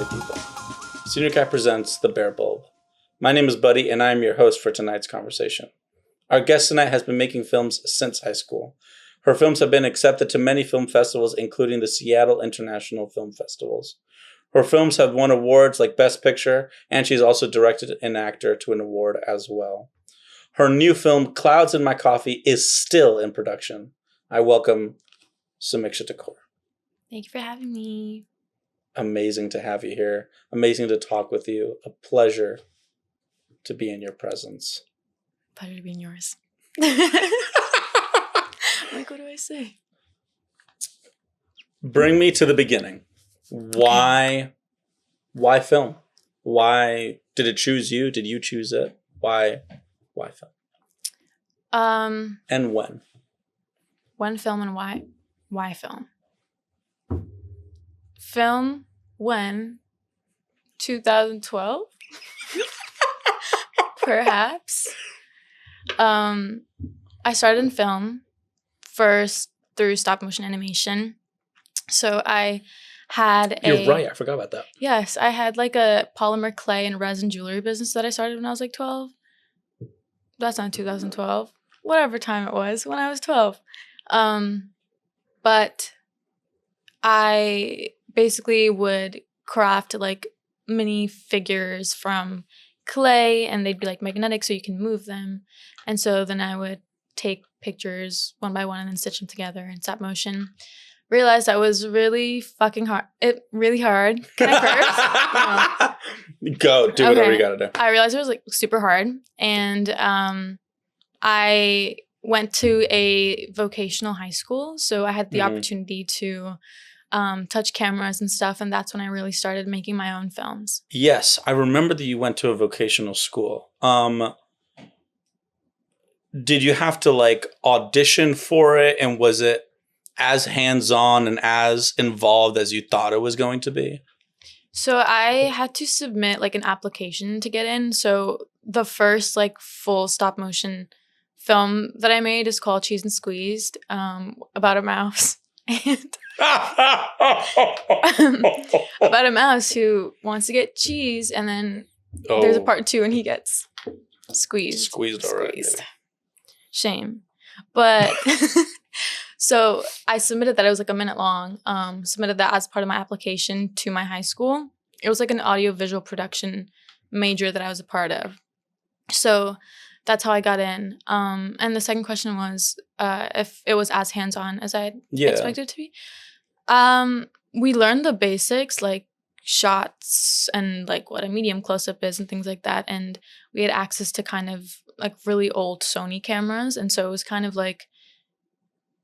Party People. Senior Guy presents The Bare Bulb. My name is Buddy, and I am your host for tonight's conversation. Our guest tonight has been making films since high school. Her films have been accepted to many film festivals, including the Seattle International Film Festivals. Her films have won awards like Best Picture, and she's also directed an actor to an award as well. Her new film, Clouds in My Coffee, is still in production. I welcome Samiksha Thakur. Thank you for having me. Amazing to have you here. Amazing to talk with you. A pleasure to be in your presence. Pleasure to be in yours. Like, what do I say? Bring me to the beginning. Why film? Why did it choose you? Did you choose it? Why film? And when? When film and why? Why film? Film when? 2012? Perhaps. I started in film first through stop motion animation. So I had You're right, I forgot about that. Yes, I had like a polymer clay and resin jewelry business that I started when I was like 12. That's not 2012. Whatever time it was when I was 12. But I basically would craft like mini figures from clay, and they'd be like magnetic so you can move them. And so then I would take pictures one by one and then stitch them together in stop motion. Realized that was really fucking hard. Really hard. Can I curse? No. Go, do whatever you gotta do. I realized it was like super hard. And I went to a vocational high school. So I had the opportunity to touch cameras and stuff. And that's when I really started making my own films. Yes, I remember that you went to a vocational school. Did you have to like audition for it? And was it as hands-on and as involved as you thought it was going to be? So I had to submit like an application to get in. So the first like full stop motion film that I made is called Cheese and Squeezed, about a mouse. And about a mouse who wants to get cheese, and then there's a part 2 and he gets squeezed. Squeezed already. Shame. But so I submitted that. It was like a minute long. Submitted that as part of my application to my high school. It was like an audiovisual production major that I was a part of. So that's how I got in. And the second question was if it was as hands-on as I expected it to be. We learned the basics, like shots and like what a medium close-up is and things like that. And we had access to kind of like really old Sony cameras. And so it was kind of like,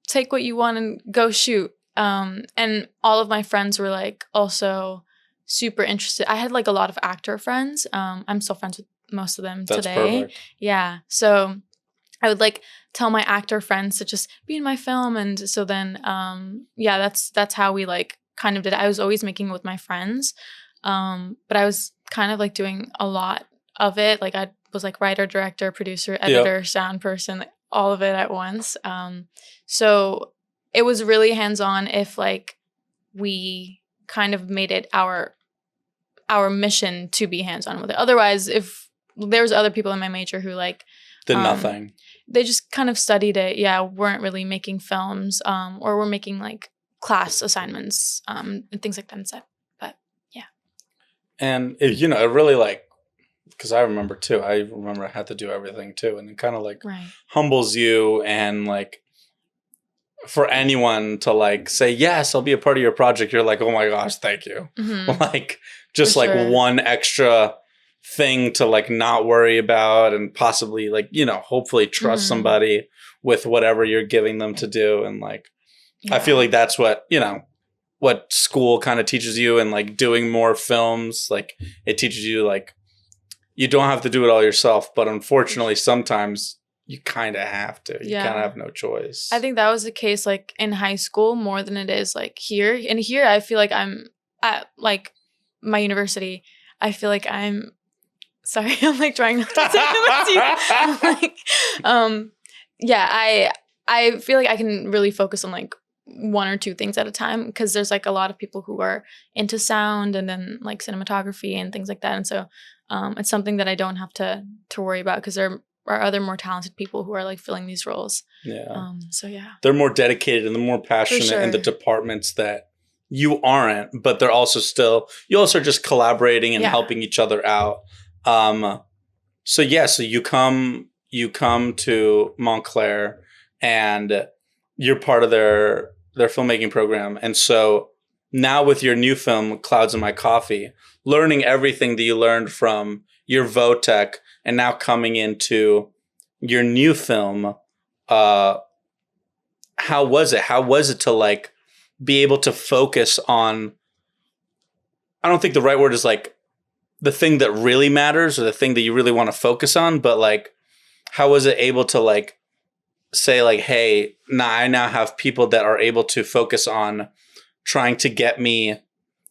take what you want and go shoot. And all of my friends were like also super interested. I had like a lot of actor friends. I'm still friends with most of them today. Perfect. Yeah. So I would like tell my actor friends to just be in my film. And so then, that's how we like kind of did it. I was always making it with my friends. But I was kind of like doing a lot of it. Like I was like writer, director, producer, editor, sound person, like, all of it at once. So it was really hands-on if like we kind of made it our mission to be hands-on with it. Otherwise, if there was other people in my major who like did nothing. They just kind of studied it. Yeah, weren't really making films, or were making like class assignments, and things like that instead. But yeah. And it really like, because I remember I had to do everything too, and it kind of like humbles you, and like for anyone to like say yes, I'll be a part of your project, you're like, oh my gosh, thank you. Mm-hmm. Like just for like one extra thing to like not worry about, and possibly like hopefully trust somebody with whatever you're giving them to do. And like I feel like that's what what school kind of teaches you, and like doing more films, like it teaches you like you don't have to do it all yourself, but unfortunately sometimes you kind of have to. You kind of have no choice. I think that was the case like in high school more than it is like here. And here I feel like I'm at like my university. I feel like I'm sorry, I'm like trying not to say it with you. Like, I feel like I can really focus on like one or two things at a time, because there's like a lot of people who are into sound and then like cinematography and things like that. And so it's something that I don't have to worry about, because there are other more talented people who are like filling these roles. Yeah. So yeah. They're more dedicated and they're more passionate in the departments that you aren't, but they're also still, you also are just collaborating and helping each other out. So you come to Montclair and you're part of their filmmaking program. And so now with your new film, Clouds in My Coffee, learning everything that you learned from your VOTech and now coming into your new film, how was it? How was it to like be able to focus on, I don't think the right word is like the thing that really matters or the thing that you really want to focus on, but like, how was it able to like say like, hey, I now have people that are able to focus on trying to get me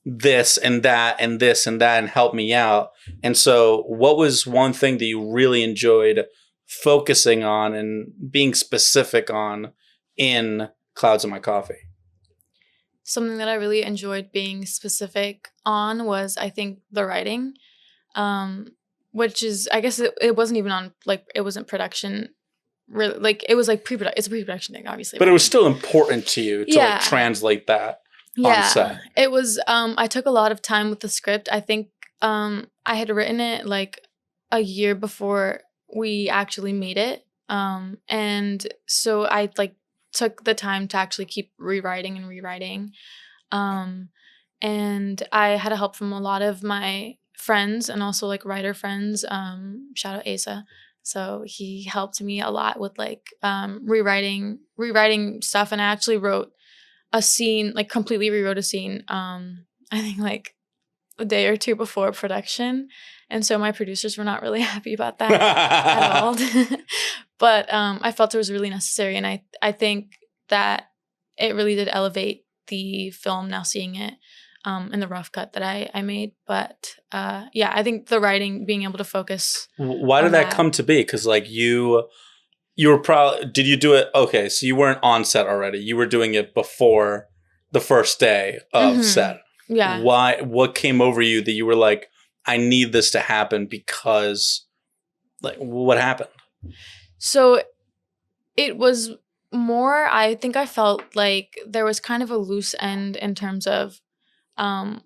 this and that and this and that and help me out. And so what was one thing that you really enjoyed focusing on and being specific on in Clouds in My Coffee? Something that I really enjoyed being specific on was, I think, the writing, which is, I guess it wasn't even on, like, it wasn't production. Really, like, it was like it's a pre-production thing, obviously. But it was still important to you to like translate that on set. It was, I took a lot of time with the script. I think I had written it like a year before we actually made it. And so I like took the time to actually keep rewriting. And I had help from a lot of my friends and also like writer friends. Shout out Asa. So he helped me a lot with like rewriting stuff. And I actually wrote a scene, like completely rewrote a scene, I think like a day or two before production. And so my producers were not really happy about that at all. But I felt it was really necessary. And I think that it really did elevate the film now seeing it in the rough cut that I made. But I think the writing, being able to focus. Why did that come to be? Because like you were probably, did you do it? Okay, so you weren't on set already. You were doing it before the first day of set. Yeah. Why? What came over you that you were like, I need this to happen because, like, what happened? So it was more, I think I felt like there was kind of a loose end in terms of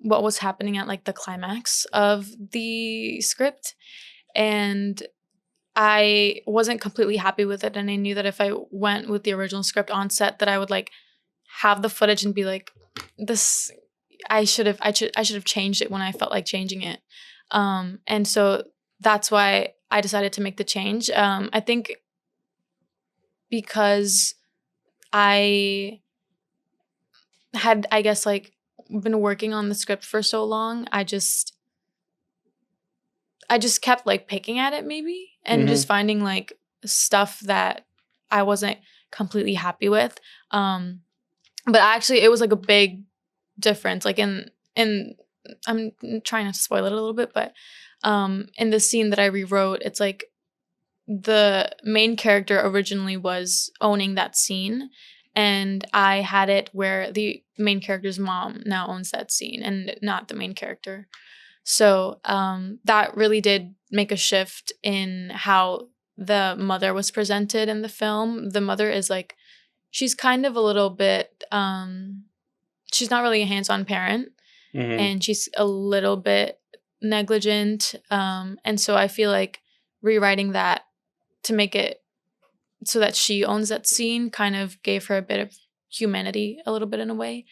what was happening at like the climax of the script. And I wasn't completely happy with it. And I knew that if I went with the original script on set, that I would like have the footage and be like, this, I should have changed it when I felt like changing it. And so that's why I decided to make the change. I think because I had, I guess, like been working on the script for so long, I just kept like picking at it maybe and just finding like stuff that I wasn't completely happy with. But actually it was like a big difference. Like in I'm trying not to spoil it a little bit, but in the scene that I rewrote, it's like the main character originally was owning that scene, and I had it where the main character's mom now owns that scene and not the main character. So that really did make a shift in how the mother was presented in the film. The mother is like, she's kind of a little bit, she's not really a hands-on parent, and she's a little bit negligent. And so I feel like rewriting that to make it so that she owns that scene kind of gave her a bit of humanity, a little bit in a way.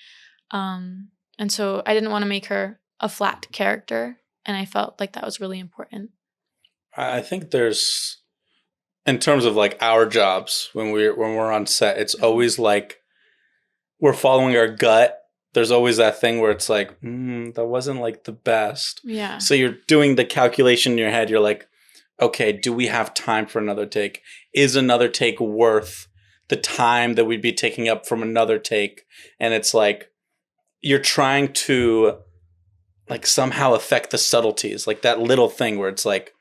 And so I didn't want to make her a flat character, and I felt like that was really important. I think there's, in terms of like our jobs when we're on set, it's always like we're following our gut. There's always that thing where it's like, that wasn't like the best. Yeah. So you're doing the calculation in your head. You're like, okay, do we have time for another take? Is another take worth the time that we'd be taking up from another take? And it's like, you're trying to like somehow affect the subtleties, like that little thing where it's like,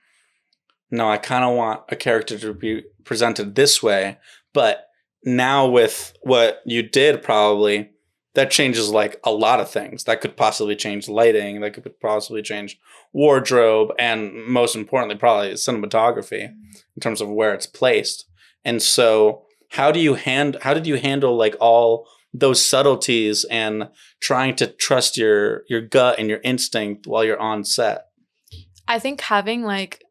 no, I kind of want a character to be presented this way, but now with what you did, probably that changes like a lot of things. That could possibly change lighting. That could possibly change wardrobe, and most importantly, probably cinematography in terms of where it's placed. And so, how did you handle like all those subtleties and trying to trust your gut and your instinct while you're on set? I think having like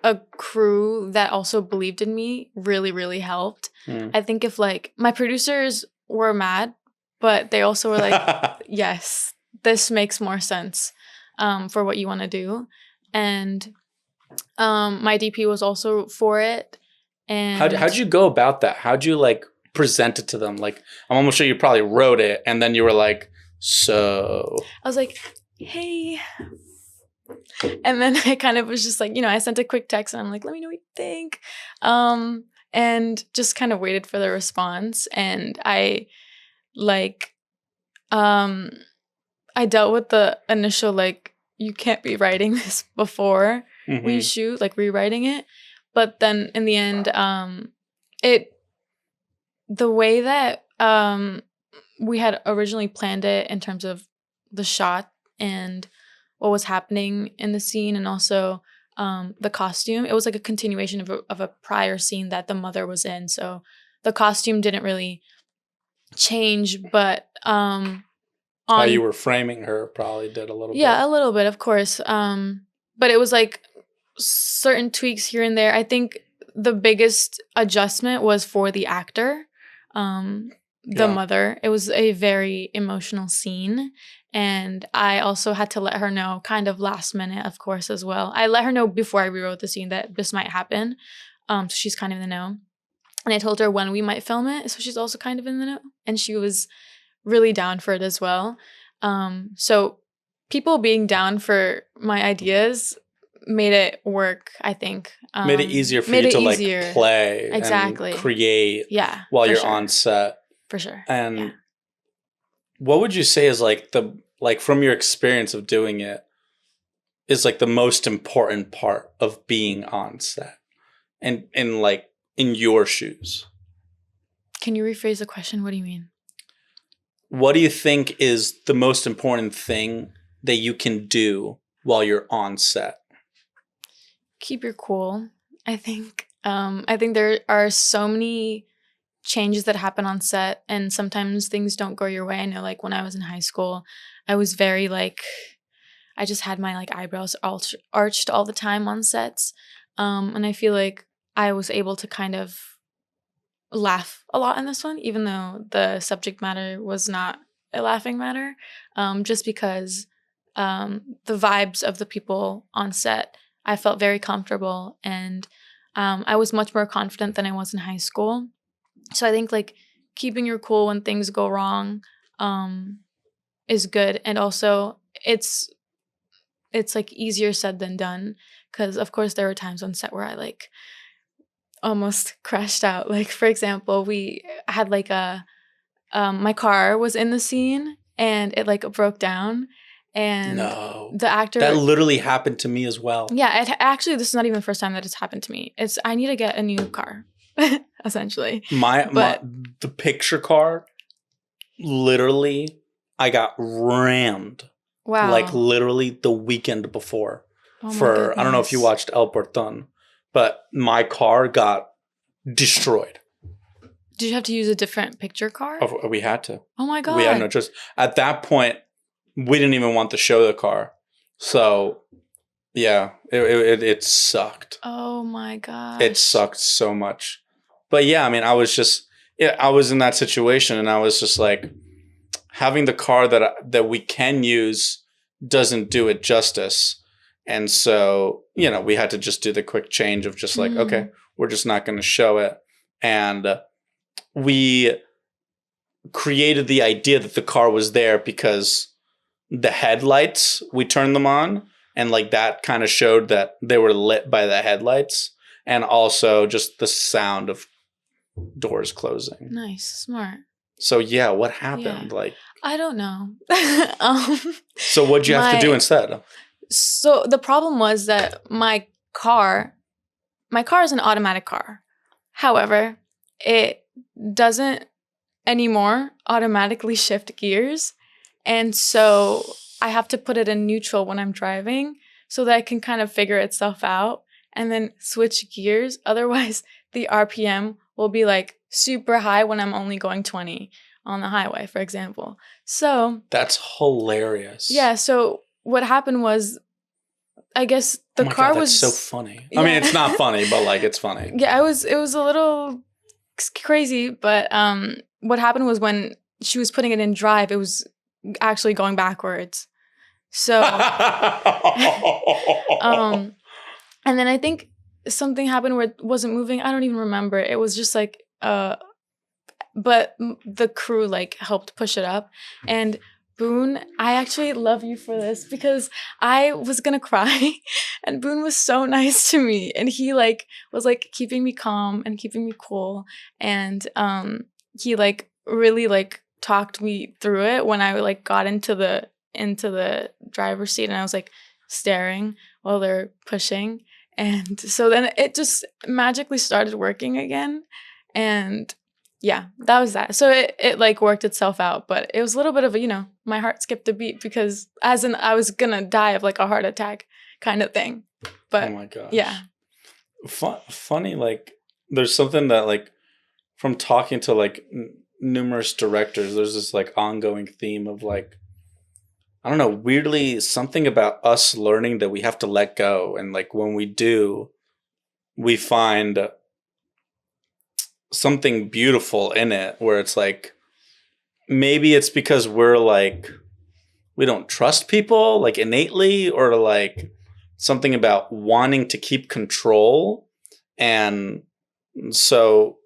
a crew that also believed in me really, really helped. I think if like my producers were mad, but they also were like, yes, this makes more sense for what you want to do. And my DP was also for it. And how'd you go about that? How'd you like present it to them? Like, I'm almost sure you probably wrote it and then you were like, so. I was like, hey. And then I kind of was just like, I sent a quick text and I'm like, let me know what you think. And just kind of waited for the response. And I dealt with the initial, like, you can't be writing this before we shoot, like rewriting it. But then in the end, the way that we had originally planned it in terms of the shot and what was happening in the scene, and also the costume, it was like a continuation of a prior scene that the mother was in. So the costume didn't really change, but how you were framing her probably did a little bit. Yeah, a little bit, of course. But it was like certain tweaks here and there. I think the biggest adjustment was for the actor, the mother. It was a very emotional scene. And I also had to let her know kind of last minute, of course, as well. I let her know before I rewrote the scene that this might happen. So she's kind of in the know. And I told her when we might film it. So she's also kind of in the know. And she was really down for it as well. So people being down for my ideas made it work, I think. Made it easier for you to like play and create while you're on set. For sure. And what would you say is like from your experience of doing it is like the most important part of being on set and like in your shoes? Can you rephrase the question? What do you mean? What do you think is the most important thing that you can do while you're on set? Keep your cool, I think. I think there are so many changes that happen on set, and sometimes things don't go your way. I know, like, when I was in high school, I was very, like, I just had my, like, eyebrows arched all the time on sets. And I feel like I was able to kind of laugh a lot in this one, even though the subject matter was not a laughing matter, just because the vibes of the people on set, I felt very comfortable, and I was much more confident than I was in high school. So I think like keeping your cool when things go wrong is good. And also it's like easier said than done, because of course there were times on set where I like almost crashed out. Like, for example, we had like my car was in the scene and it like broke down. And the actor... That literally happened to me as well. Yeah, actually, this is not even the first time that it's happened to me. I need to get a new car, essentially. The picture car, literally, I got rammed. Wow. Like, literally the weekend before. I don't know if you watched El Portón, but my car got destroyed. Did you have to use a different picture car? Oh, we had to. Oh, my God. We had no choice. At that point, we didn't even want to show the car. So, yeah, it sucked. Oh, my God. It sucked so much. But, yeah, I mean, I was in that situation, and I was just like, having the car that we can use doesn't do it justice. And so, we had to just do the quick change of just like, okay, we're just not going to show it. And we created the idea that the car was there because the headlights, we turned them on, and like that kind of showed that they were lit by the headlights, and also just the sound of doors closing. Nice. Smart. So yeah, what happened? Yeah. Like, I don't know. So what'd you have to do instead? So the problem was that my car is an automatic car. However, it doesn't anymore automatically shift gears. And so I have to put it in neutral when I'm driving so that I can kind of figure itself out and then switch gears. Otherwise, the RPM will be like super high when I'm only going 20 on the highway, for example. So that's hilarious. Yeah. So what happened was, I guess the car was so funny. Yeah. I mean, it's not funny, but like it's funny. Yeah, it was a little crazy, but what happened was when she was putting it in drive, it was actually going backwards. So and then I think something happened where it wasn't moving. I don't even remember. It was just like but the crew like helped push it up. And Boone, I actually love you for this because I was gonna cry and Boone was so nice to me and he like was like keeping me calm and keeping me cool and he like really like talked me through it when I like got into the driver's seat and I was like staring while they're pushing, and so then it just magically started working again. And yeah, that was that. So it like worked itself out, but it was a little bit of a, my heart skipped a beat because as in I was gonna die of like a heart attack kind of thing. But oh my gosh. Yeah. Funny, like there's something that like from talking to like numerous directors, there's this like ongoing theme of like, I don't know, weirdly something about us learning that we have to let go. And like when we do, we find something beautiful in it where it's like, maybe it's because we're like, we don't trust people like innately, or like something about wanting to keep control. And so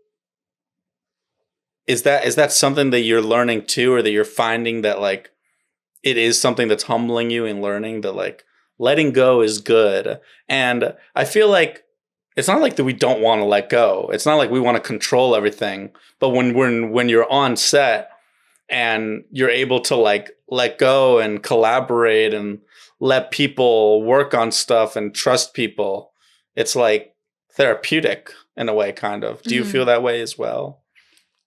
is that something that you're learning too, or that you're finding that like it is something that's humbling you and learning that like letting go is good? And I feel like it's not like that we don't want to let go. It's not like we want to control everything. But when you're on set and you're able to like let go and collaborate and let people work on stuff and trust people, it's like therapeutic in a way, kind of. Do you feel that way as well?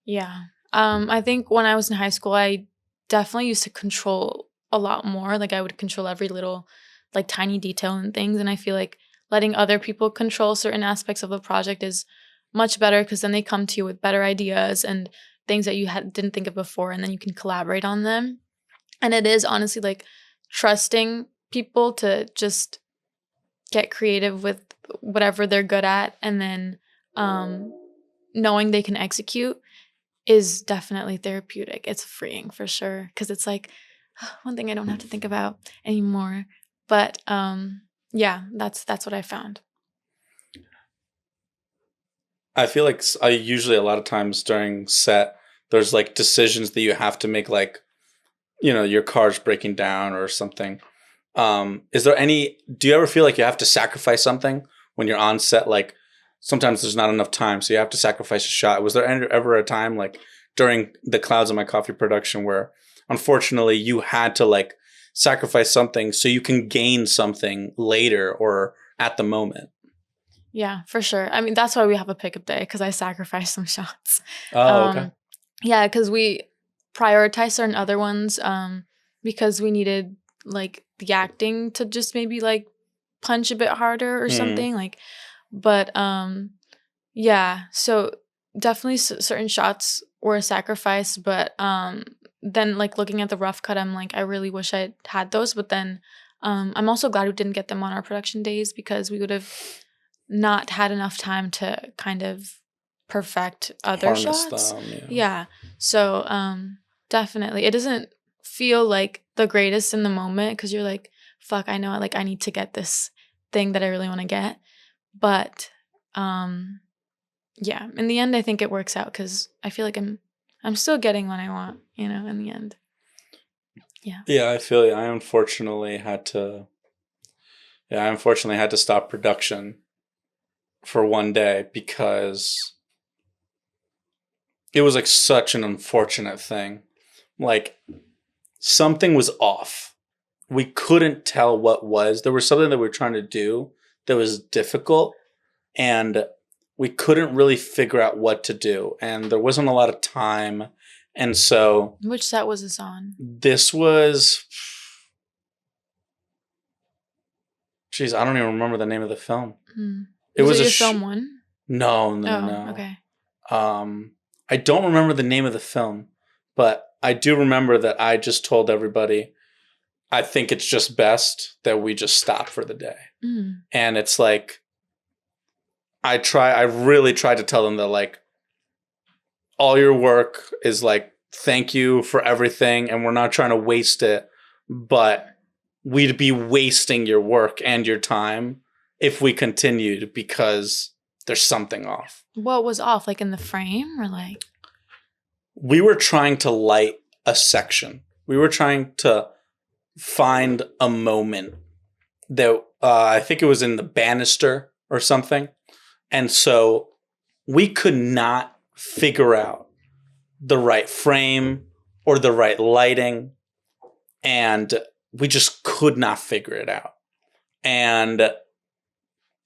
Yeah. I think when I was in high school, I definitely used to control a lot more. Like I would control every little like tiny detail and things. And I feel like letting other people control certain aspects of the project is much better because then they come to you with better ideas and things that you didn't think of before, and then you can collaborate on them. And it is honestly like trusting people to just get creative with whatever they're good at, and then knowing they can execute is definitely therapeutic. It's freeing for sure because it's like one thing I don't have to think about anymore. But yeah, that's what I found. I feel like I usually a lot of times during set, there's like decisions that you have to make, like, your car's breaking down or something. Do you ever feel like you have to sacrifice something when you're on set? Like sometimes there's not enough time, so you have to sacrifice a shot. Was there ever a time like during the Clouds of My Coffee production where unfortunately you had to like sacrifice something so you can gain something later or at the moment? Yeah, for sure. I mean, that's why we have a pickup day, because I sacrificed some shots. Oh, okay. Yeah, because we prioritized certain other ones because we needed like the acting to just maybe like punch a bit harder or something like. But yeah, so definitely certain shots were a sacrifice. But then like looking at the rough cut, I'm like, I really wish I had those. But then I'm also glad we didn't get them on our production days, because we would have not had enough time to kind of perfect other shots. Them, yeah. So definitely it doesn't feel like the greatest in the moment, because you're like, fuck, I know like I need to get this thing that I really want to get. But yeah, in the end I think it works out, because I feel like I'm still getting what I want, in the end. Yeah, I feel you. I unfortunately had to stop production for one day because it was like such an unfortunate thing. Like something was off. We couldn't tell what was. There was something that we were trying to do that was difficult, and we couldn't really figure out what to do, and there wasn't a lot of time. And so, which set was this on? This was, geez, I don't even remember the name of the film. It was your film one? No. Okay. I don't remember the name of the film, but I do remember that I just told everybody, I think it's just best that we just stop for the day. And it's like, I really tried to tell them that, like, all your work is like, thank you for everything, and we're not trying to waste it, but we'd be wasting your work and your time if we continued, because there's something off. What was off? Like in the frame, or like? We were trying to light a section. We were trying to find a moment that I think it was in the banister or something. And so we could not figure out the right frame or the right lighting, and we just could not figure it out. And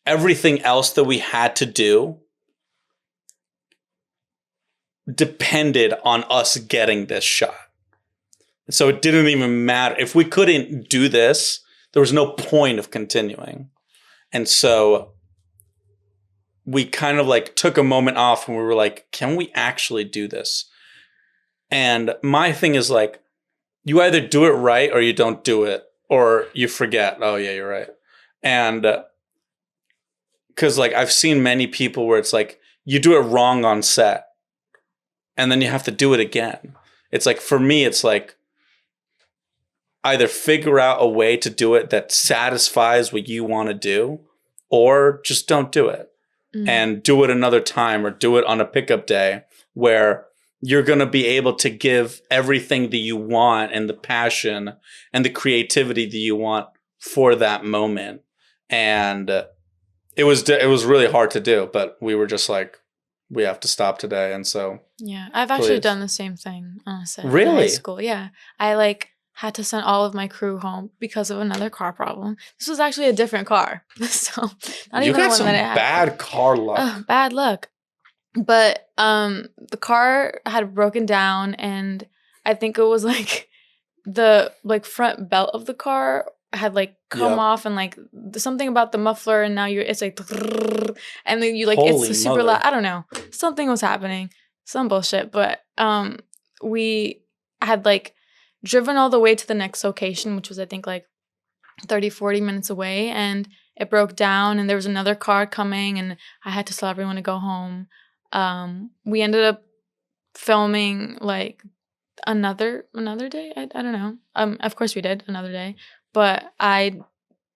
everything else that we had to do depended on us getting this shot. So it didn't even matter. If we couldn't do this, there was no point of continuing. And so we kind of like took a moment off, and we were like, can we actually do this? And my thing is like, you either do it right or you don't do it, or you forget, oh yeah, you're right. And because like I've seen many people where it's like you do it wrong on set and then you have to do it again. It's like, for me, it's like either figure out a way to do it that satisfies what you want to do, or just don't do it. And do it another time, or do it on a pickup day where you're going to be able to give everything that you want, and the passion and the creativity that you want for that moment. And it was really hard to do, but we were just like, we have to stop today. And so, yeah, I've actually done the same thing on a set. Really? In high school. Yeah. I like had to send all of my crew home because of another car problem. This was actually a different car. So not you even got the one some that I had. bad car luck. Bad luck. But the car had broken down, and I think it was like the like front belt of the car had like come off, and like something about the muffler, and now it's like, and then you like, Holy it's super mother. loud. I don't know. Something was happening. Some bullshit. But we had like driven all the way to the next location, which was I think like 30-40 minutes away, and it broke down, and there was another car coming, and I had to tell everyone to go home. We ended up filming like another day. I don't know. Of course we did another day, but I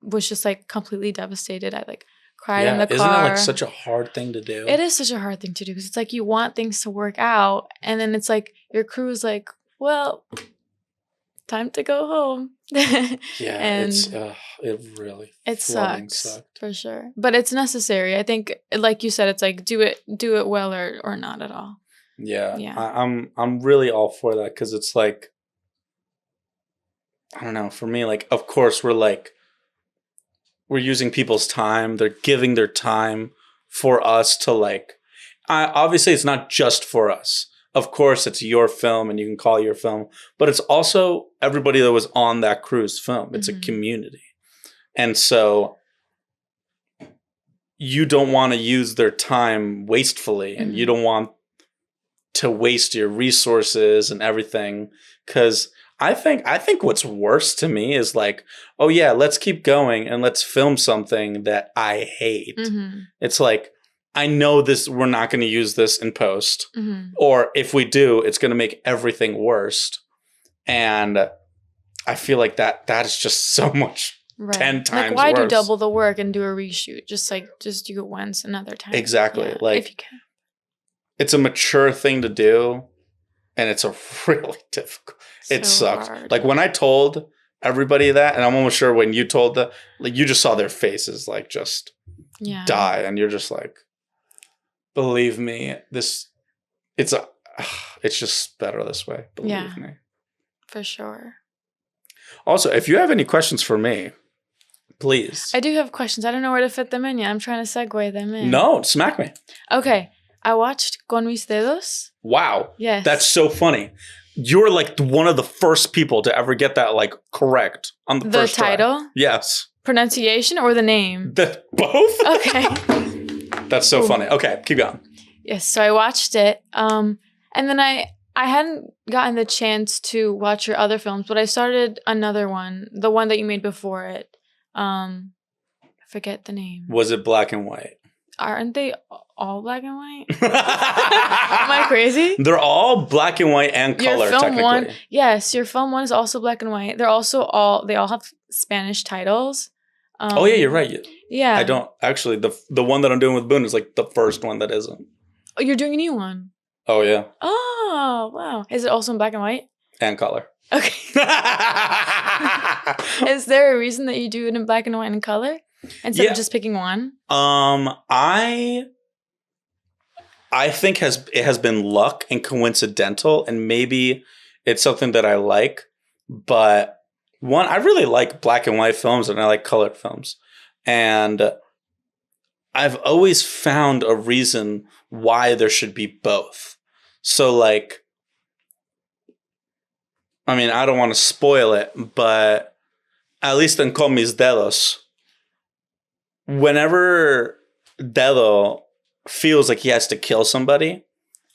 was just like completely devastated. I like cried in the car. Isn't it like such a hard thing to do? It is such a hard thing to do, because it's like you want things to work out, and then it's like your crew is like, well, time to go home. Yeah, and it really sucks for sure, but it's necessary. I think, like you said, it's like do it well or not at all. Yeah. I'm really all for that, because it's like, I don't know, for me, like, of course we're using people's time. They're giving their time for us to like, obviously it's not just for us. Of course, it's your film and you can call it your film, but it's also everybody that was on that crew's film. It's a community. And so you don't want to use their time wastefully, and you don't want to waste your resources and everything. Because I think what's worse to me is like, oh yeah, let's keep going and let's film something that I hate. It's like, I know this, we're not going to use this in post, or if we do, it's going to make everything worse. And I feel like that is just so much, 10 times like, why worse. do double the work and do a reshoot? Just do it once another time. Exactly. Yeah, like, if you can. It's a mature thing to do, and it's a really difficult. It sucks. Hard. Like when I told everybody that, and I'm almost sure when you told them, like you just saw their faces like just die, and you're just like, believe me, it's just better this way. Believe me. For sure. Also, if you have any questions for me, Please. I do have questions. I don't know where to fit them in yet. I'm trying to segue them in. No, smack me. Okay. I watched Con mis dedos. Wow. Yes. That's so funny. You're like one of the first people to ever get that like correct on the first title? try. Yes. Pronunciation or the name? Both? Okay. That's so funny. Okay, keep going. Yes, so I watched it. And then I hadn't gotten the chance to watch your other films, but I started another one, the one that you made before it. I forget the name. Was it black and white? Aren't they all black and white? Am I crazy? They're all black and white and color, your film technically. One, yes, your film one is also black and white. They all have Spanish titles. Oh yeah, you're right. Yeah. I don't actually the one that I'm doing with Boone is like the first one that isn't. Oh, you're doing a new one. Oh yeah. Oh wow. Is it also in black and white? And color. Okay. Is there a reason that you do it in black and white and color instead of just picking one? I think it has been luck and coincidental, and maybe it's something that I like. But one, I really like black and white films, and I like colored films, and I've always found a reason why there should be both. So like, I mean, I don't want to spoil it, but at least in Con mis dedos, whenever Dedo feels like he has to kill somebody,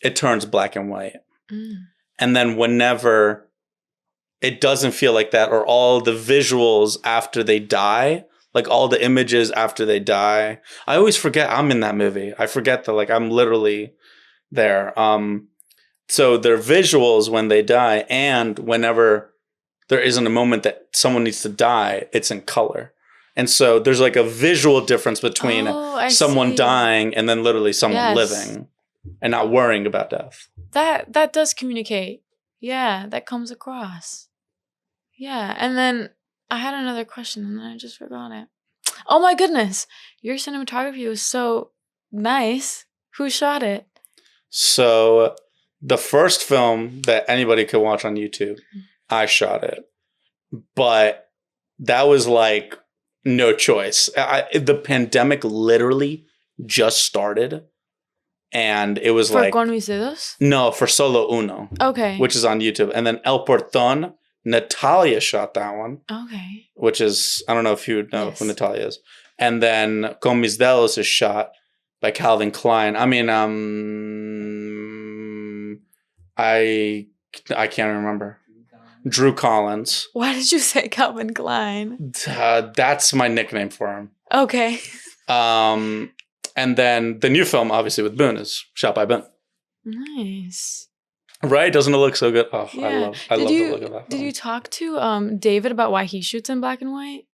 it turns black and white. And then whenever it doesn't feel like that, or all the visuals after they die, like all the images after they die, I always forget I'm in that movie. I forget that like I'm literally there. So their visuals when they die, and whenever there isn't a moment that someone needs to die, it's in color. And so there's like a visual difference between someone dying and then literally someone living and not worrying about death. That does communicate. Yeah, that comes across. Yeah, and then I had another question and then I just forgot it. Oh my goodness. Your cinematography was so nice. Who shot it? So the first film that anybody could watch on YouTube, I shot it. But that was like no choice. The pandemic literally just started. And it was for Con mis dedos? No, for Solo Uno. Okay. Which is on YouTube. And then El Portón, Natalia shot that one. Okay. Which is, I don't know if you would know who Natalia is. And then Con mis dedos is shot by Calvin Klein. I mean, I can't remember. Drew Collins. Why did you say Calvin Klein? That's my nickname for him. Okay. And then the new film, obviously, with Boone is shot by Boone. Nice. Right? Doesn't it look so good? Oh, yeah. I love the look of that film. Did you talk to David about why he shoots in black and white?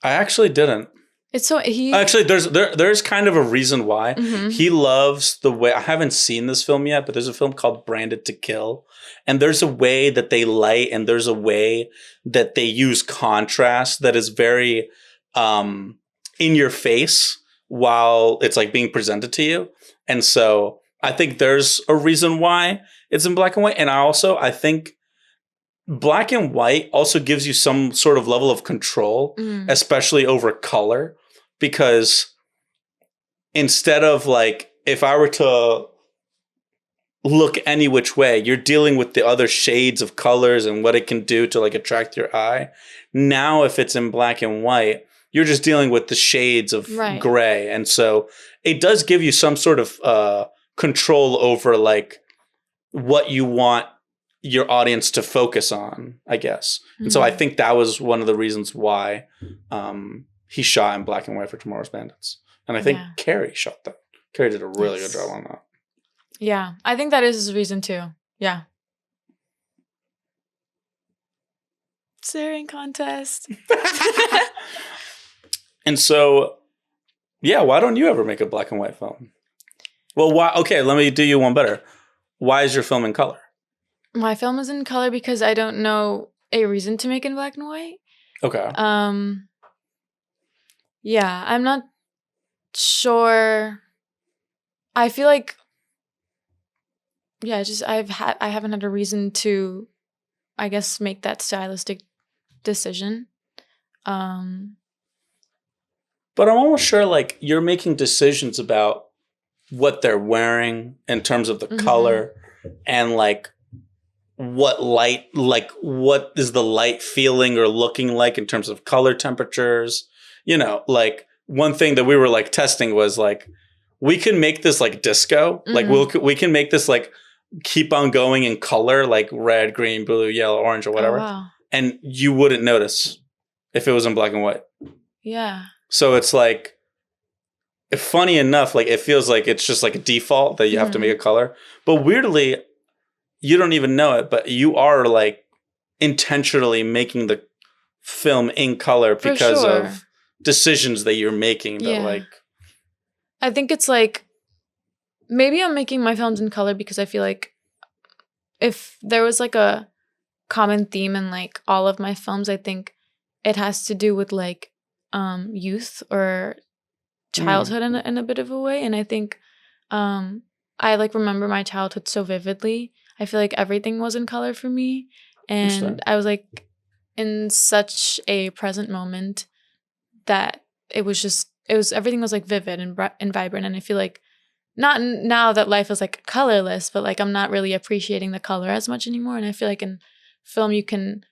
I actually didn't. It's so actually there's kind of a reason why. He loves the way, I haven't seen this film yet, but there's a film called Branded to Kill, and there's a way that they light and there's a way that they use contrast that is very in your face while it's like being presented to you. And so I think there's a reason why it's in black and white. And I think black and white also gives you some sort of level of control, especially over color, because instead of like, if I were to look any which way, you're dealing with the other shades of colors and what it can do to like attract your eye. Now, if it's in black and white, you're just dealing with the shades of gray. And so it does give you some sort of control over like what you want your audience to focus on, I guess. And so I think that was one of the reasons why he shot in black and white for Tomorrow's Bandits. And I think Carrie shot that. Carrie did a really good job on that. Yeah, I think that is his reason too. Yeah. Staring contest. And so, yeah, why don't you ever make a black and white film? Well, why? Okay, let me do you one better. Why is your film in color? My film is in color because I don't know a reason to make it in black and white. Okay. Yeah, I'm not sure. I feel like, yeah, just I haven't had a reason to, I guess, make that stylistic decision. But I'm almost sure like you're making decisions about what they're wearing in terms of the color and like what light, like what is the light feeling or looking like in terms of color temperatures. You know, like one thing that we were like testing was like, we can make this like disco. Like we can make this like keep on going in color, like red, green, blue, yellow, orange, or whatever. Oh, wow. And you wouldn't notice if it was in black and white. Yeah. So it's like, funny enough, like it feels like it's just like a default that you have to make a color. But weirdly, you don't even know it, but you are like intentionally making the film in color because of decisions that you're making that like. I think it's like, maybe I'm making my films in color because I feel like if there was like a common theme in like all of my films, I think it has to do with like youth or childhood in a bit of a way. And I think I like remember my childhood so vividly. I feel like everything was in color for me. And I was like in such a present moment that everything was like vivid and vibrant. And I feel like not now that life is like colorless, but like I'm not really appreciating the color as much anymore. And I feel like in film you can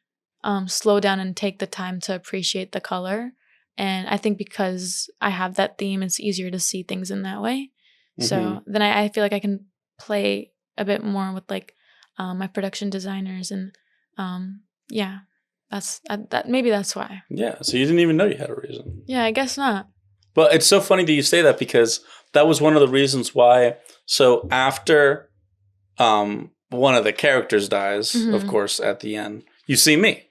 slow down and take the time to appreciate the color. And I think because I have that theme, it's easier to see things in that way. So then I feel like I can play a bit more with like my production designers and maybe that's why. Yeah, so you didn't even know you had a reason. Yeah, I guess not. But it's so funny that you say that because that was one of the reasons why. So after one of the characters dies, of course, at the end, you see me.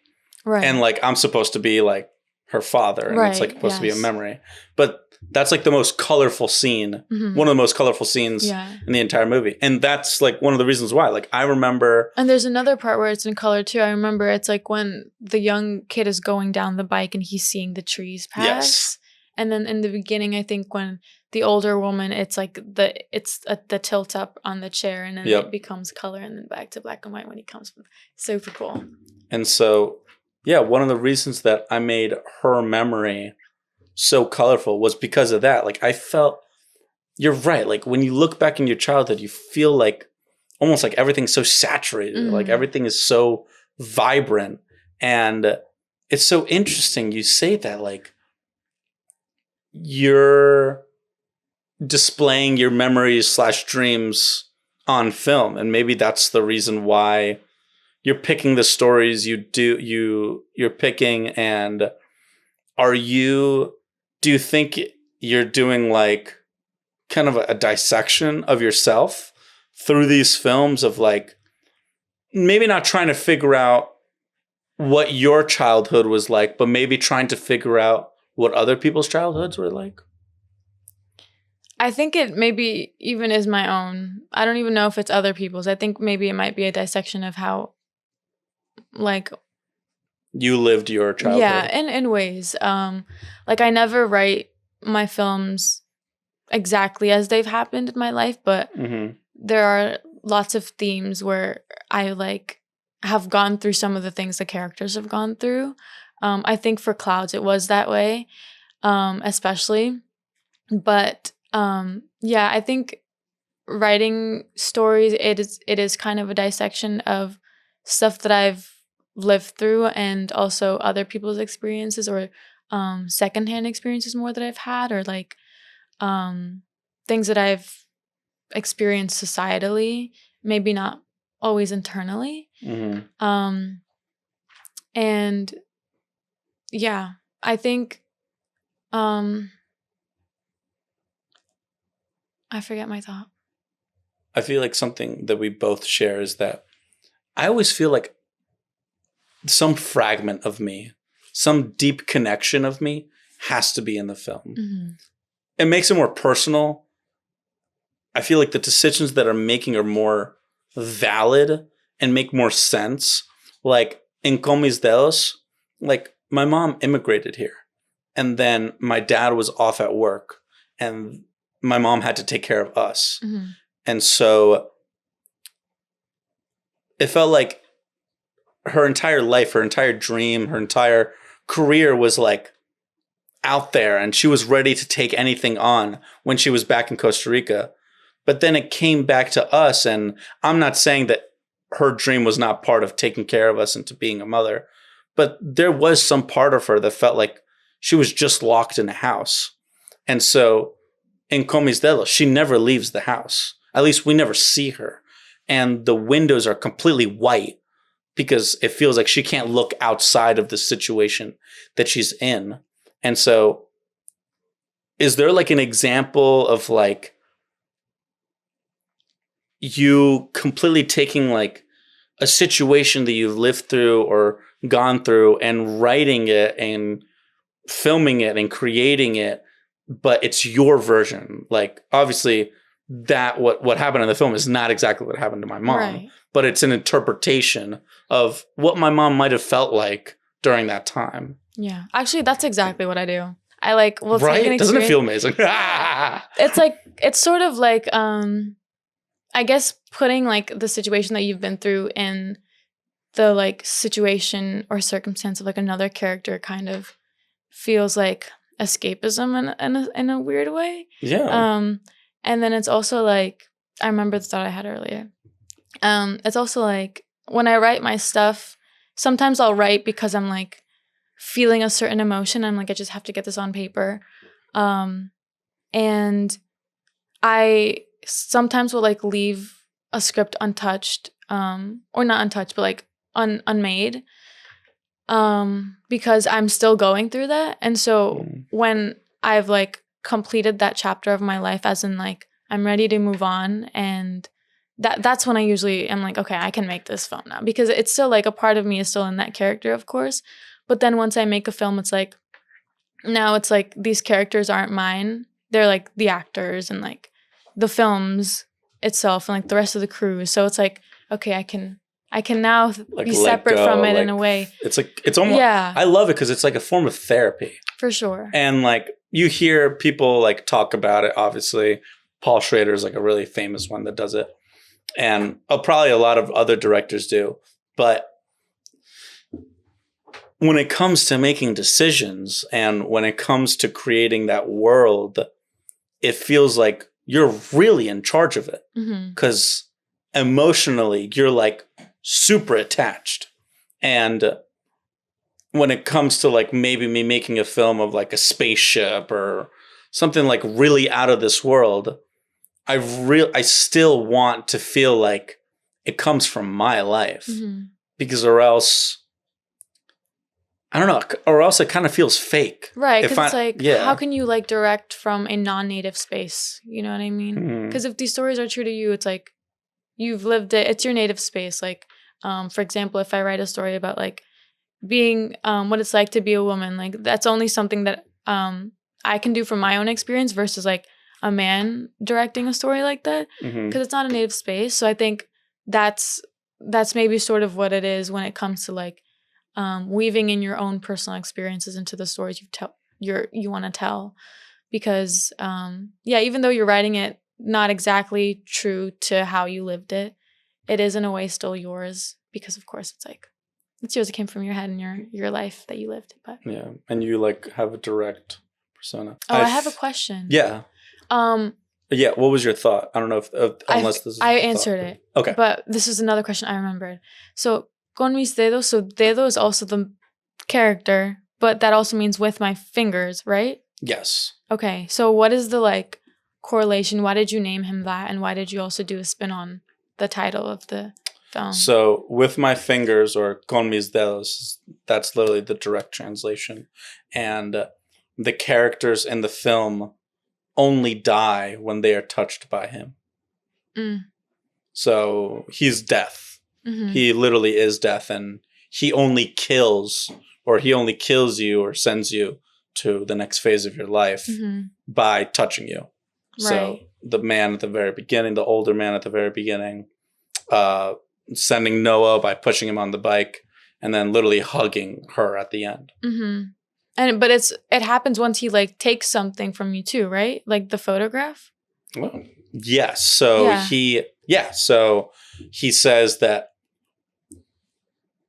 Right. And like I'm supposed to be like her father. And it's like supposed to be a memory. But that's like the most colorful scene. One of the most colorful scenes in the entire movie. And that's like one of the reasons why. Like I remember. And there's another part where it's in color too. I remember it's like when the young kid is going down the bike and he's seeing the trees pass. Yes. And then in the beginning, I think when the older woman, it's like the tilt up on the chair and then it becomes color and then back to black and white when he comes. Super cool. And so, yeah, one of the reasons that I made her memory so colorful was because of that. Like I felt, you're right. Like when you look back in your childhood, you feel like almost like everything's so saturated. Like everything is so vibrant. And it's so interesting you say that, like, you're displaying your memories / dreams on film. And maybe that's the reason why you're picking the stories you're picking. And do you think you're doing like kind of a dissection of yourself through these films of like, maybe not trying to figure out what your childhood was like, but maybe trying to figure out what other people's childhoods were like? I think it maybe even is my own. I don't even know if it's other people's. I think maybe it might be a dissection of how, like, you lived your childhood. Yeah, in ways. Like I never write my films exactly as they've happened in my life, but there are lots of themes where I like have gone through some of the things the characters have gone through. I think for Clouds it was that way, especially. But yeah, I think writing stories, it is kind of a dissection of stuff that I've lived through and also other people's experiences or secondhand experiences more that I've had, or like things that I've experienced societally, maybe not always internally. And yeah, I think I forget my thought. I feel like something that we both share is that I always feel like some fragment of me, some deep connection of me has to be in the film. It makes it more personal. I feel like the decisions that I'm making are more valid and make more sense. Like in Con Mis Dedos, like my mom immigrated here and then my dad was off at work and my mom had to take care of us. And so it felt like her entire life, her entire dream, her entire career was like out there and she was ready to take anything on when she was back in Costa Rica. But then it came back to us, and I'm not saying that her dream was not part of taking care of us into being a mother, but there was some part of her that felt like she was just locked in a house. And so in Con Mis Dedos, she never leaves the house. At least we never see her. And the windows are completely white because it feels like she can't look outside of the situation that she's in. And so is there like an example of like you completely taking like a situation that you've lived through or gone through and writing it and filming it and creating it, but it's your version? Like, obviously that what happened in the film is not exactly what happened to my mom, right, but it's an interpretation of what my mom might have felt like during that time. Yeah. Actually, that's exactly what I do. I like, well, it's right? Like Doesn't it feel amazing? It's like, it's sort of like, I guess putting like the situation that you've been through in the like situation or circumstance of like another character kind of feels like escapism in a weird way. Yeah. And then it's also like, I remember the thought I had earlier. It's also like when I write my stuff, sometimes I'll write because I'm like feeling a certain emotion. I'm like, I just have to get this on paper. And I sometimes will like leave a script untouched, or not untouched, but like unmade, because I'm still going through that. And so when I've like completed that chapter of my life, as in like I'm ready to move on, and that's when I usually am like, okay, I can make this film now, because it's still like a part of me is still in that character, of course. But then once I make a film, it's like now it's like these characters aren't mine. They're like the actors and like the films itself and like the rest of the crew. So it's like, okay, I can now like be separate from it, like, in a way. It's like, it's almost, yeah. I love it because it's like a form of therapy. For sure. And like you hear people like talk about it, obviously. Paul Schrader is like a really famous one that does it. And probably a lot of other directors do. But when it comes to making decisions and when it comes to creating that world, it feels like you're really in charge of it. Because emotionally, you're like super attached. And when it comes to like maybe me making a film of like a spaceship or something like really out of this world, I still want to feel like it comes from my life, because or else, I don't know, or else it kind of feels fake. Right, because it's like, how can you like direct from a non-native space? You know what I mean? Because if these stories are true to you, it's like you've lived it. It's your native space. Like, for example, if I write a story about like being what it's like to be a woman, like that's only something that I can do from my own experience versus like a man directing a story like that, because it's not a native space. So I think that's maybe sort of what it is when it comes to like weaving in your own personal experiences into the stories you want to tell, because even though you're writing it not exactly true to how you lived it, it is in a way still yours, because of course it's like it's yours. It came from your head and your life that you lived. But yeah, and you like have a direct persona. I have a question. Yeah. Yeah, what was your thought? I don't know if unless this is I answered it. Okay. But this is another question I remembered. So con mis dedos, so dedo is also the character, but that also means with my fingers, right? Yes. Okay. So what is the like correlation? Why did you name him that, and why did you also do a spin on the title of the film? So with my fingers, or con mis dedos, that's literally the direct translation. And the characters in the film only die when they are touched by him. So he's death. He literally is death, and he only kills you or sends you to the next phase of your life by touching you. Right. So the man at the very beginning, the older man at the very beginning, sending Noah by pushing him on the bike, and then literally hugging her at the end. But it happens once he like takes something from you too, right? Like the photograph? Well, yes. So so he says that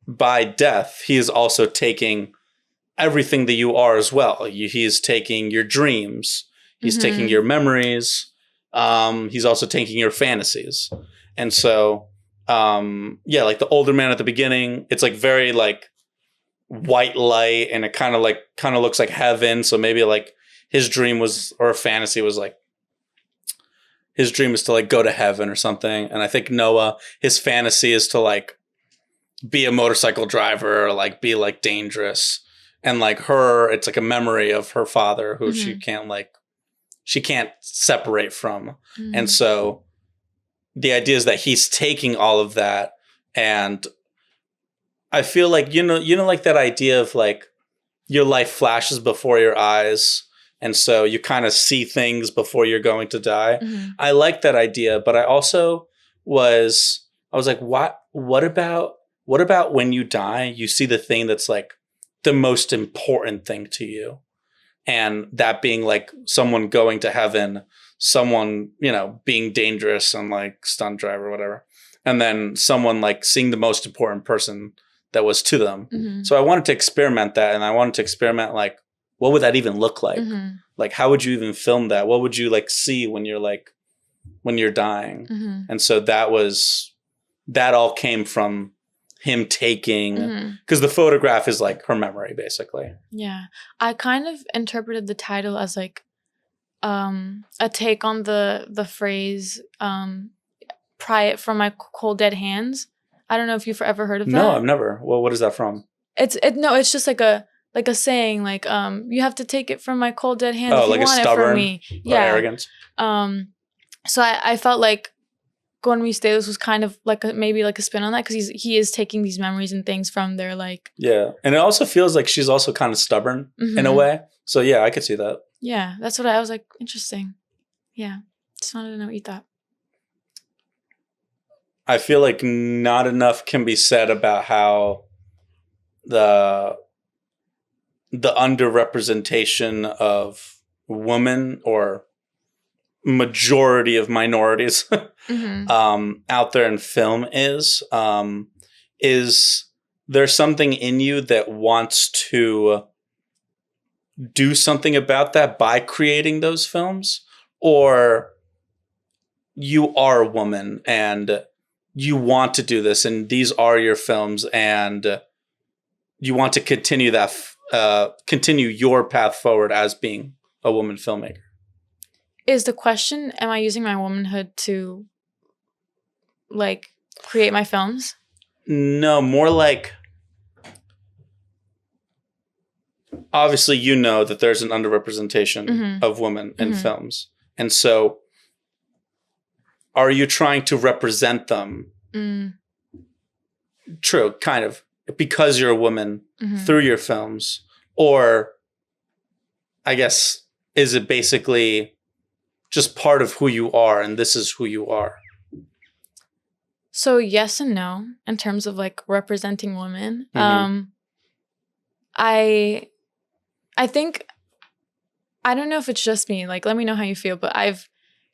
by death, he is also taking everything that you are as well. He's taking your dreams. He's taking your memories. He's also taking your fantasies. And so, like the older man at the beginning, it's like very like white light, and it kind of looks like heaven. So maybe like his dream was, or a fantasy was like, his dream is to like go to heaven or something. And I think Noah, his fantasy is to like be a motorcycle driver or like be like dangerous. And like her, it's like a memory of her father who she can't separate from. And so the idea is that he's taking all of that. And I feel like, like that idea of like your life flashes before your eyes. And so you kind of see things before you're going to die. I like that idea, but I also was like, what about when you die, you see the thing that's like the most important thing to you? And that being like someone going to heaven, someone, being dangerous and like stunt drive or whatever. And then someone like seeing the most important person that was to them. So I wanted to experiment that. And I wanted to experiment like, what would that even look like? Like, how would you even film that? What would you like see when you're dying? And so that all came from him taking, because the photograph is like her memory, basically. Yeah. I kind of interpreted the title as like a take on the phrase, pry it from my cold dead hands. I don't know if you've ever heard of that. No, I've never. Well, what is that from? It's just like a saying, like, you have to take it from my cold dead hands if you like want a stubborn, it from me. Yeah. Arrogance. So I felt like When We Stay This was kind of like maybe like a spin on that, because he is taking these memories and things from their like. Yeah. And it also feels like she's also kind of stubborn in a way. So yeah, I could see that. Yeah. That's what I was like, interesting. Yeah. Just wanted to know what you thought. I feel like not enough can be said about how the underrepresentation of women or majority of minorities out there in film is there something in you that wants to do something about that by creating those films, or you are a woman and you want to do this and these are your films and you want to continue that continue your path forward as being a woman filmmaker? Is the question, am I using my womanhood to like create my films? No, more like, obviously you know that there's an underrepresentation of women in films. And so are you trying to represent them? True, kind of, because you're a woman through your films? Or I guess, is it basically just part of who you are and this is who you are? So yes and no in terms of like representing women. I think, I don't know if it's just me, like let me know how you feel, but I've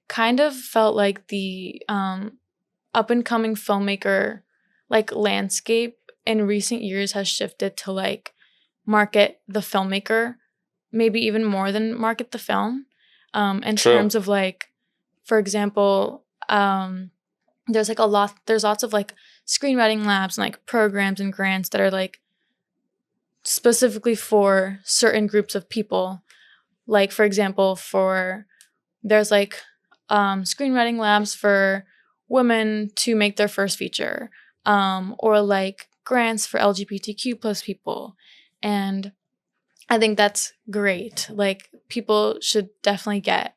kind of felt like the up and coming filmmaker like landscape in recent years has shifted to like market the filmmaker maybe even more than market the film. In terms of like, for example, there's lots of like screenwriting labs and like programs and grants that are like specifically for certain groups of people. Like, for example, there's like screenwriting labs for women to make their first feature, or like grants for LGBTQ plus people. And I think that's great. Like, people should definitely get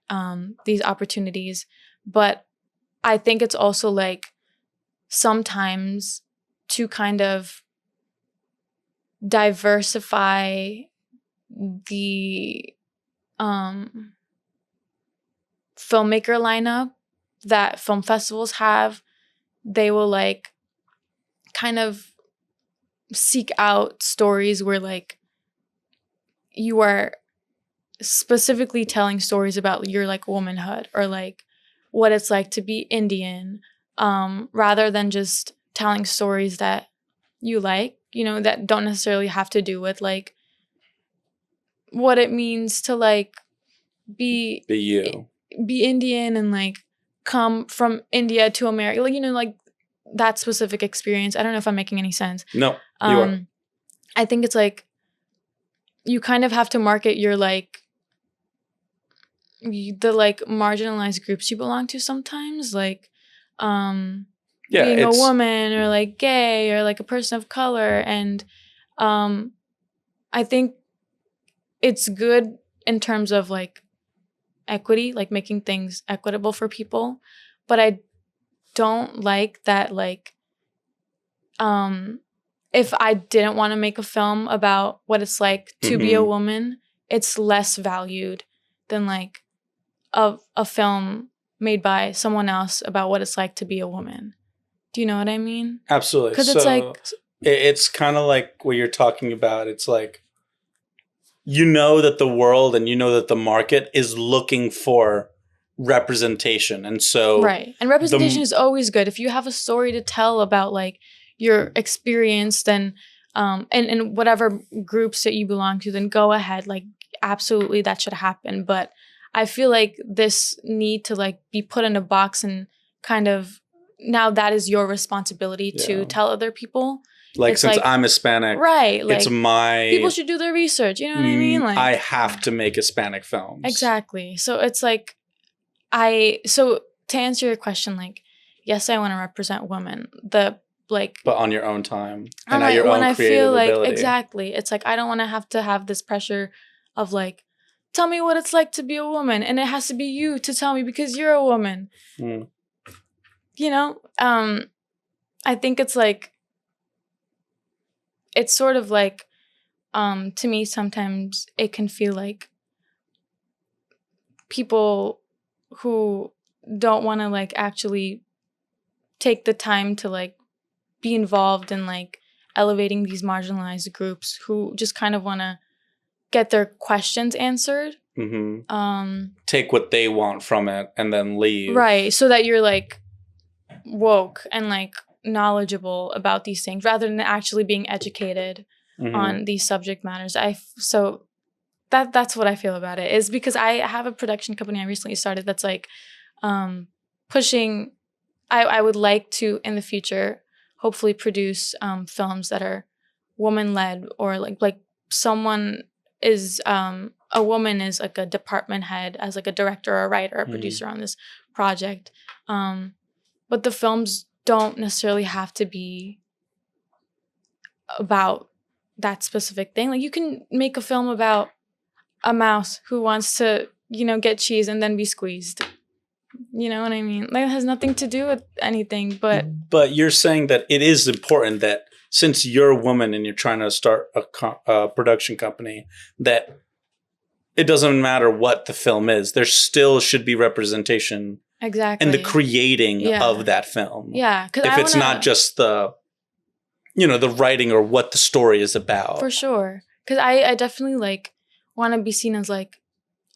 these opportunities. But I think it's also like sometimes to kind of diversify the filmmaker lineup that film festivals have, they will like kind of seek out stories where like you are specifically telling stories about your like womanhood or like what it's like to be Indian, rather than just telling stories that you like, that don't necessarily have to do with like what it means to like be Indian and like come from India to America, like, you know, like that specific experience. I don't know if I'm making any sense. No, you are. I think it's like you kind of have to market your like the like marginalized groups you belong to sometimes, like being a woman or like gay or like a person of color. And I think it's good in terms of like equity, like making things equitable for people. But I don't like that, like, if I didn't want to make a film about what it's like to be a woman, it's less valued than like a film made by someone else about what it's like to be a woman. Do you know what I mean? Absolutely. Because it's like, it's kind of like what you're talking about. It's like, you know that the world and you know that the market is looking for representation. And so... Right. And representation is always good. If you have a story to tell about like your experience, then and whatever groups that you belong to, then go ahead. Like, absolutely, that should happen. But I feel like this need to like be put in a box and kind of now that is your responsibility to tell other people. Like, since I'm Hispanic, right? Like, it's my... people should do their research. You know what I mean? Like, I have to make Hispanic films. Exactly. So it's like, so to answer your question, like, yes, I want to represent women. But on your own time and at your own creative ability. Exactly. It's like, I don't want to have this pressure of like, tell me what it's like to be a woman, and it has to be you to tell me because you're a woman. You know, I think it's like, it's sort of like, to me, sometimes it can feel like people who don't want to like actually take the time to like be involved in like elevating these marginalized groups, who just kind of want to get their questions answered. Take what they want from it and then leave. Right. So that you're like woke and like knowledgeable about these things rather than actually being educated on these subject matters. So that's what I feel about it, is because I have a production company I recently started that's like pushing. I would like to in the future hopefully produce films that are woman-led, or like someone is a woman is like a department head, as like a director or a writer or a producer on this project. But the films don't necessarily have to be about that specific thing. Like, you can make a film about a mouse who wants to, you know, get cheese and then be squeezed. You know what I mean? Like, it has nothing to do with anything, but you're saying that it is important that since you're a woman and you're trying to start a production company, that it doesn't matter what the film is, there still should be representation. Exactly. And the creating of that film. Yeah. If it's not just the, you know, the writing or what the story is about. For sure. Because I definitely like want to be seen as like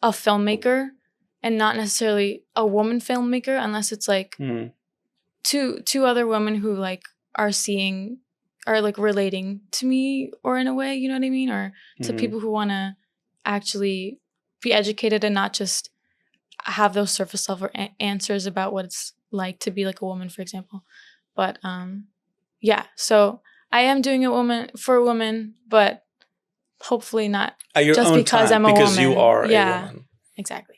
a filmmaker and not necessarily a woman filmmaker, unless it's like two other women who like are seeing or like relating to me, or in a way, you know what I mean? Or to people who want to actually be educated and not just have those surface level answers about what it's like to be like a woman, for example. But yeah, so I am doing for a woman, but hopefully not at your just own because time, I'm a because woman. you are a woman. Exactly.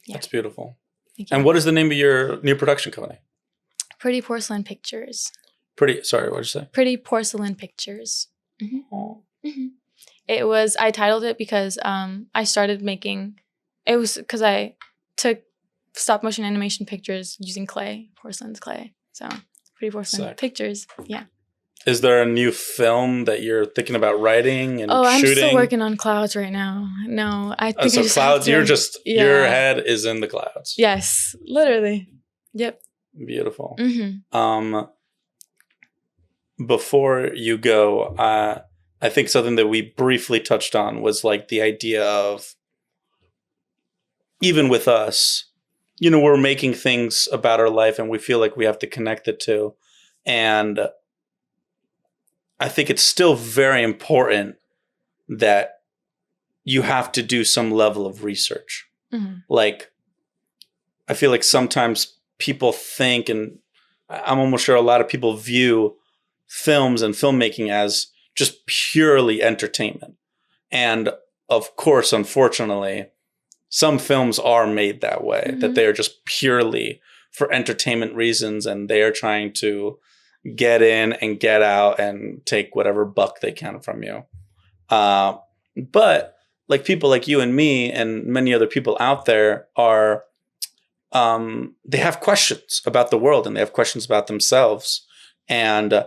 Yeah. That's beautiful. Thank you. And what is the name of your new production company? Pretty Porcelain Pictures. Sorry, what did you say? Pretty Porcelain Pictures. It was, I titled it because I started making, it was because I took stop motion animation pictures using clay, porcelain's clay. So Pretty Porcelain Pictures. Yeah. Is there a new film that you're thinking about writing and shooting? I'm still working on clouds right now. No, I think so clouds. You're just your head is in the clouds. Yes, literally. Yep. Beautiful. Before you go, I think something that we briefly touched on was like the idea of, even with us, you know, we're making things about our life and we feel like we have to connect it to, and I think it's still very important that you have to do some level of research. Mm-hmm. Like, I feel like sometimes people think, and I'm almost sure a lot of people view films and filmmaking as just purely entertainment. And of course, unfortunately, some films are made that way, Mm-hmm. that they are just purely for entertainment reasons, and they are trying to get in and get out and take whatever buck they can from you. But like people like you and me and many other people out there are, they have questions about the world and they have questions about themselves. And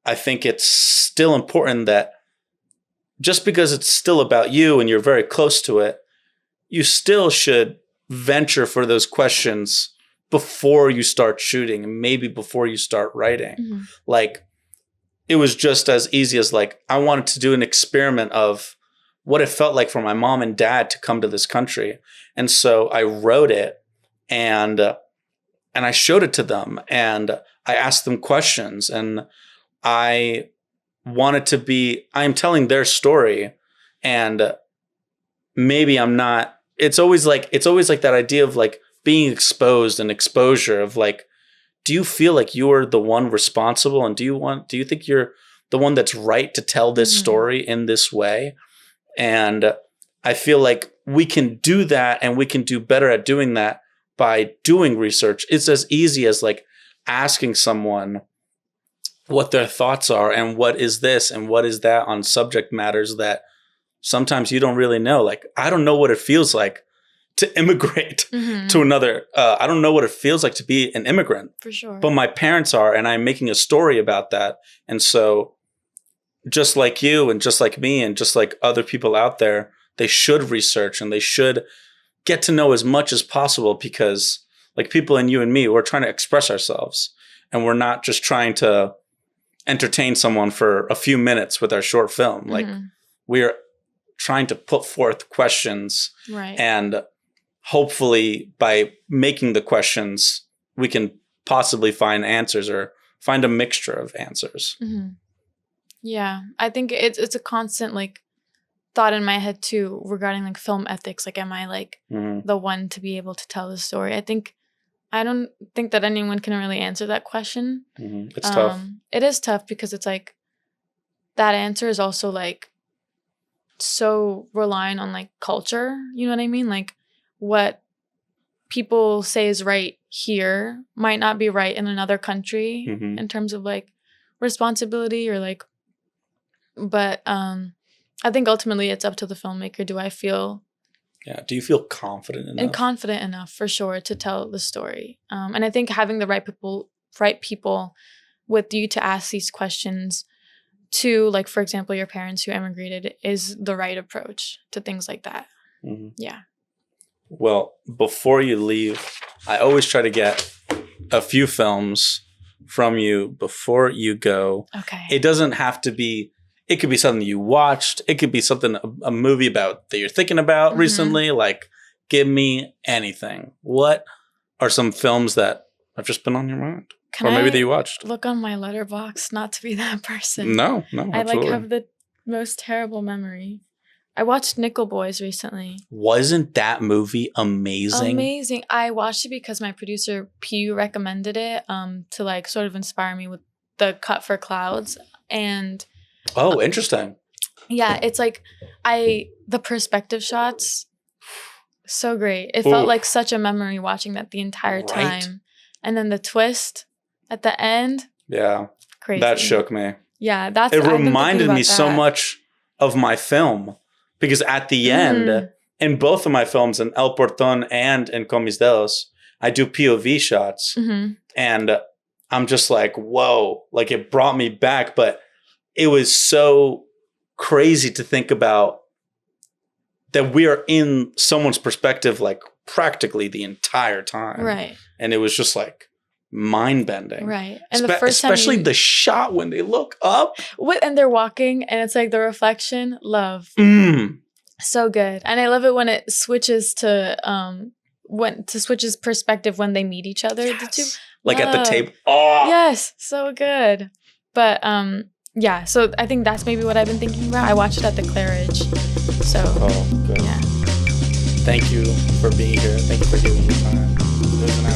I think it's still important that just because it's still about you and you're very close to it, you still should venture for those questions before you start shooting and maybe before you start writing. Mm-hmm. Like, it was just as easy as like, I wanted to do an experiment of what it felt like for my mom and dad to come to this country. And so I wrote it and I showed it to them and I asked them questions, and I wanted to be, I'm telling their story, and maybe I'm not, it's always like that idea of like being exposed and exposure of like, do you feel like you are the one responsible, and do you think you're the one that's right to tell this Mm-hmm. story in this way? And I feel like we can do that, and we can do better at doing that by doing research. It's as easy as like asking someone what their thoughts are and what is this and what is that on subject matters that sometimes you don't really know. Like, I don't know what it feels like to immigrate Mm-hmm. to another. I don't know what it feels like to be an immigrant. For sure. But my parents are, and I'm making a story about that. And so just like you and just like me and just like other people out there, they should research and they should get to know as much as possible, because like people in you and me, we're trying to express ourselves, and we're not just trying to entertain someone for a few minutes with our short film. Like, Mm-hmm. we're trying to put forth questions, Right. and hopefully by making the questions, we can possibly find answers or find a mixture of answers. Mm-hmm. Yeah, I think it's a constant like thought in my head too regarding like film ethics. Like, am I like Mm-hmm. the one to be able to tell the story? I don't think that anyone can really answer that question. Mm-hmm. It's tough. It is tough because it's like that answer is also like so relying on like culture. You know what I mean? Like, what people say is right here might not be right in another country Mm-hmm. in terms of like responsibility or like, but I think ultimately it's up to the filmmaker. Do I feel Do you feel confident enough? and confident enough for sure to tell the story? And I think having the right people with you to ask these questions to, like, for example, your parents who emigrated, is the right approach to things like that. Mm-hmm. Yeah. Well, before you leave, I always try to get a few films from you before you go. Okay. It doesn't have to be, it could be something you watched. It could be something, a movie about that you're thinking about Mm-hmm. recently. Like, give me anything. What are some films that have just been on your mind? Or maybe that you watched? Look on my letterbox, not to be that person. No, I absolutely. like have the most terrible memory. I watched Nickel Boys recently. Wasn't that movie amazing? Amazing. I watched it because my producer Pew recommended it to like sort of inspire me with the Cut for Clouds. And Oh, interesting. yeah, it's like the perspective shots, so great. It felt Ooh. like such a memory watching that the entire Right. time. And then the twist at the end, Yeah, crazy. that shook me. Yeah, that's It I've been thinking reminded me about so that. much of my film, because at the end, in both of my films, in El Portón and in Con Mis Dedos, I do POV shots. Mm-hmm. And I'm just like, whoa, like it brought me back. But it was so crazy to think about that we are in someone's perspective like practically the entire time. Right. And it was just like mind-bending. Right. And the first especially time the shot when they look up. and they're walking and it's like the reflection, love. So good. And I love it when it switches to switches perspective when they meet each other. Yes. The two. Like at the Love. table. Oh, Yes, so good. But Yeah, so I think that's maybe what I've been thinking about. I watched it at the Claridge. So, good. Yeah. Thank you for being here. Thank you for giving your time. It was an